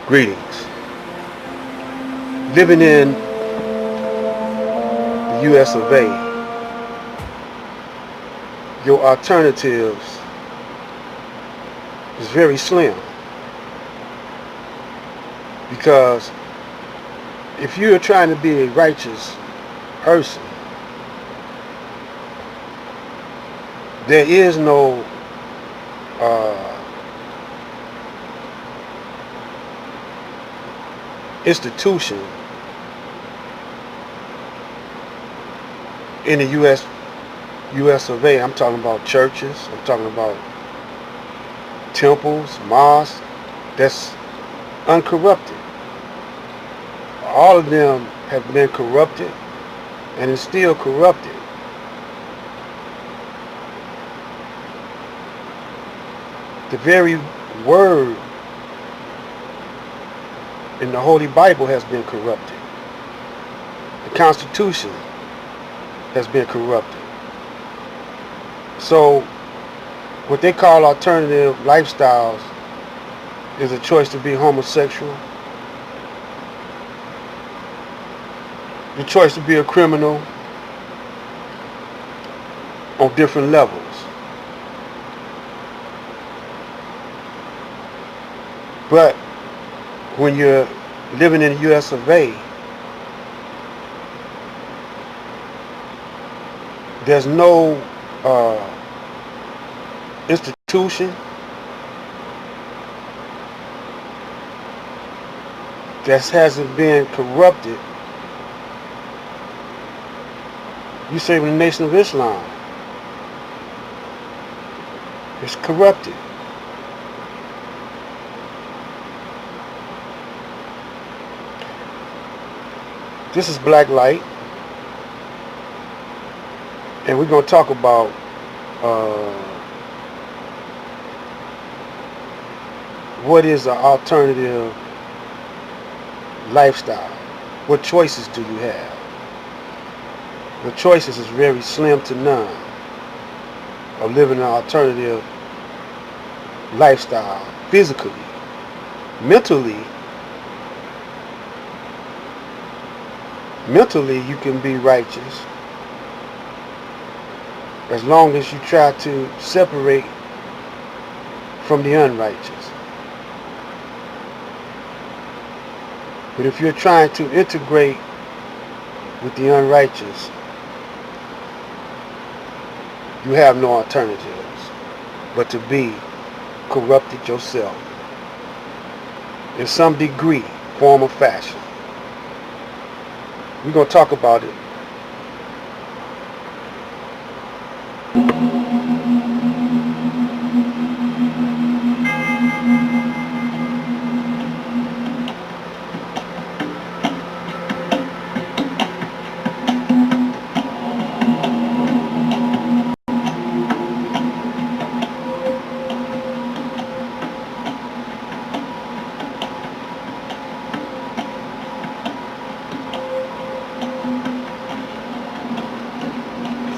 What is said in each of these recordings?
Greetings. Living in the US of A, your alternatives is very slim, because if you're trying to be a righteous person, there is no institution in the US of A. I'm talking about churches, I'm talking about temples, mosques, that's uncorrupted. All of them have been corrupted and is still corrupted. The very word in the Holy Bible has been corrupted. The Constitution has been corrupted. So what they call alternative lifestyles is a choice to be homosexual, the choice to be a criminal on different levels. But when you're living in the US of A, there's no institution that hasn't been corrupted. You say the Nation of Islam is corrupted. This is Black Light, and we're going to talk about what is an alternative lifestyle. What choices do you have? The choices is very slim to none of living an alternative lifestyle, physically. Mentally you can be righteous as long as you try to separate from the unrighteous. But if you're trying to integrate with the unrighteous, you have no alternatives but to be corrupted yourself in some degree, form, or fashion. We're going to talk about it.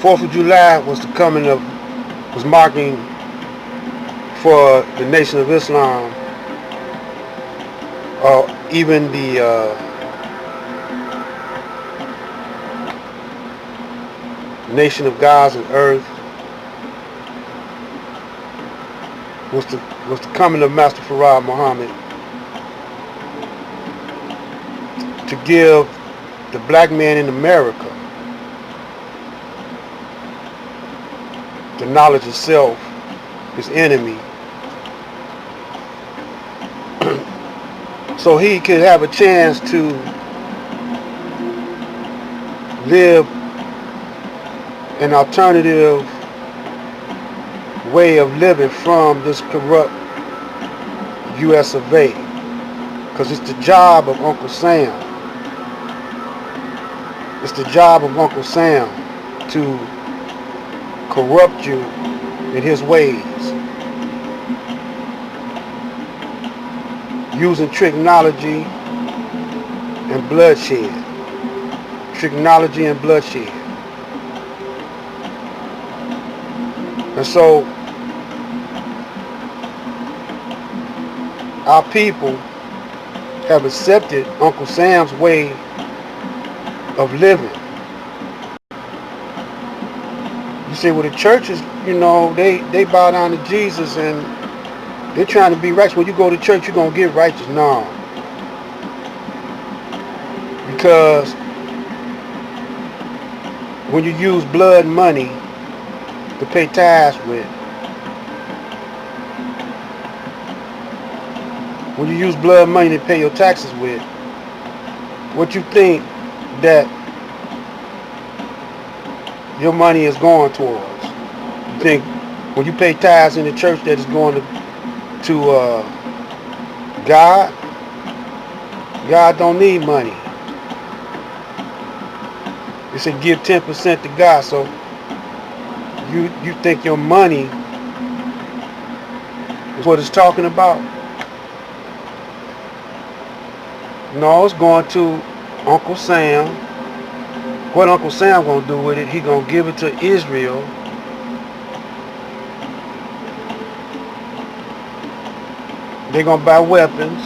Fourth of July was marking for the Nation of Islam, or even the nation of gods and earth, was the coming of Master Farad Muhammad to give the black man in America the knowledge of self, his enemy, so he could have a chance to live an alternative way of living from this corrupt US of A. Because it's the job of Uncle Sam. It's the job of Uncle Sam to corrupt you in his ways, using technology and bloodshed. And so our people have accepted Uncle Sam's way of living. You say, well, the churches, they bow down to Jesus and they're trying to be righteous. When you go to church, you're going to get righteous. No. Because when you use blood money to pay tithes with, when you use blood money to pay your taxes with, what you think that your money is going towards? You think when you pay tithes in the church that it's going to God? God don't need money. It said give 10% to God. So you think your money is what it's talking about? No, it's going to Uncle Sam. What Uncle Sam gonna do with it? He gonna give it to Israel. They're gonna buy weapons,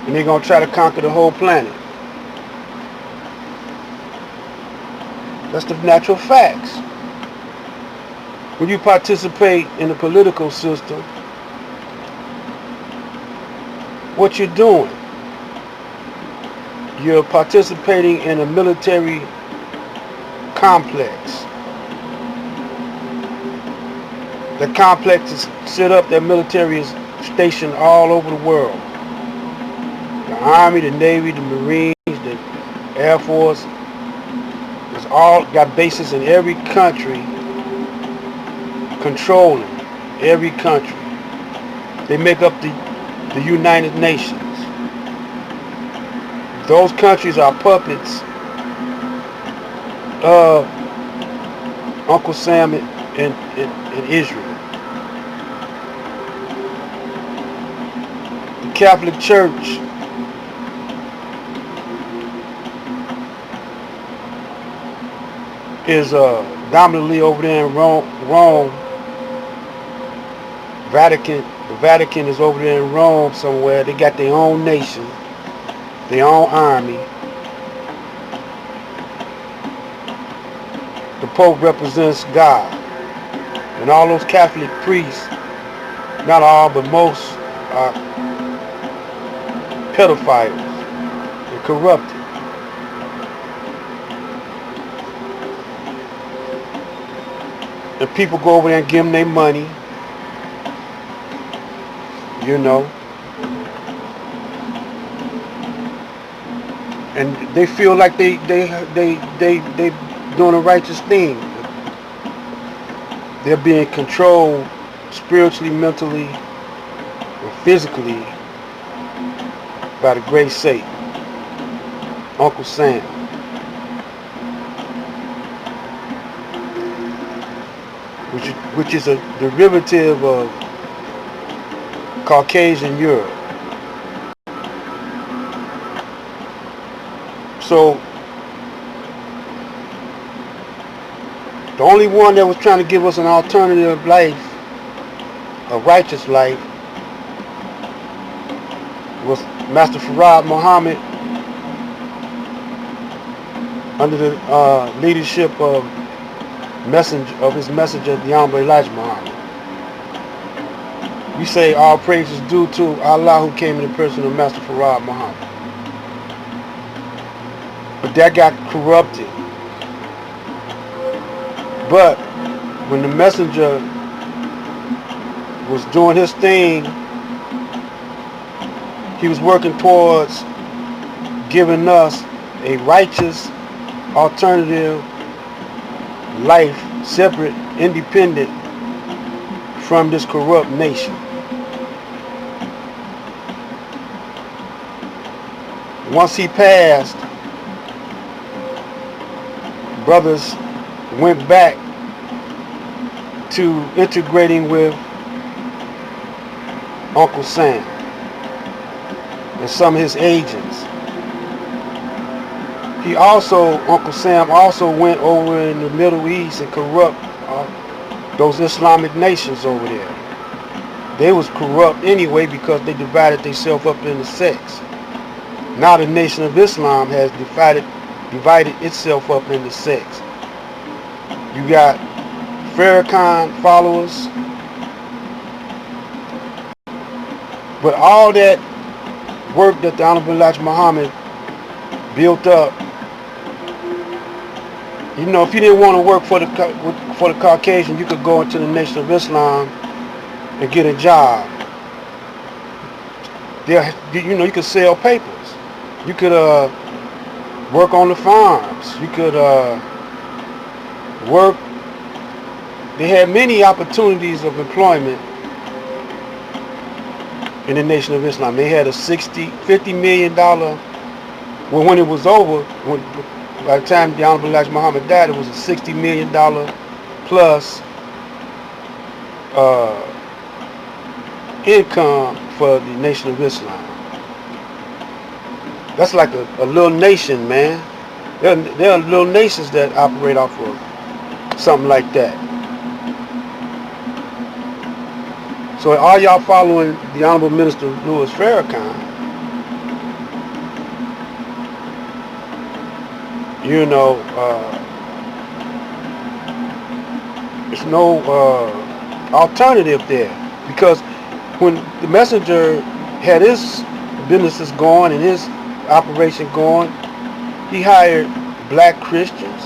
and they're gonna try to conquer the whole planet. That's the natural facts. When you participate in the political system, what you're doing? You're participating in a military complex. The complex is set up, that military is stationed all over the world. The Army, the Navy, the Marines, the Air Force, it's all got bases in every country, controlling every country. They make up the United Nations. Those countries are puppets of Uncle Sam in Israel. The Catholic Church is dominantly over there in Rome. The Vatican is over there in Rome somewhere. They got their own nation, their own army. The Pope represents God. And all those Catholic priests, not all, but most, are pedophiles and corrupted. And people go over there and give them their money, and they feel like they doing a righteous thing. They're being controlled spiritually, mentally, and physically by the great Satan, Uncle Sam. Which is a derivative of Caucasian Europe. So the only one that was trying to give us an alternative life, a righteous life, was Master Farad Muhammad, under the leadership of his messenger, the Honorable Elijah Muhammad. We say all praise is due to Allah, who came in the person of Master Farad Muhammad. But that got corrupted. But when the messenger was doing his thing, he was working towards giving us a righteous alternative life, separate, independent from this corrupt nation. Once he passed, brothers went back to integrating with Uncle Sam and some of his agents. Uncle Sam also went over in the Middle East and corrupt those Islamic nations over there. They was corrupt anyway because they divided themselves up into sects. Now the Nation of Islam has divided itself up into sects. You got Farrakhan followers, but all that work that the Honorable Elijah Muhammad built up, you know, if you didn't want to work for the Caucasian, you could go into the Nation of Islam and get a job. There, you know, you could sell papers. You could work on the farms. You could work. They had many opportunities of employment in the Nation of Islam. They had a $50 million. Well, when it was over, by the time the Honorable Elijah Muhammad died, it was a $60 million plus income for the Nation of Islam. That's like a little nation, man. There are little nations that operate off of something like that. So are y'all following the Honorable Minister Louis Farrakhan? You know, there's no alternative there, because when the messenger had his businesses going and his operation going, he hired black Christians,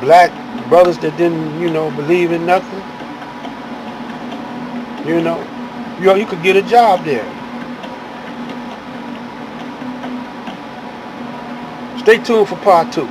black brothers that didn't, you know, believe in nothing. You know, you could get a job there. Stay tuned for part 2.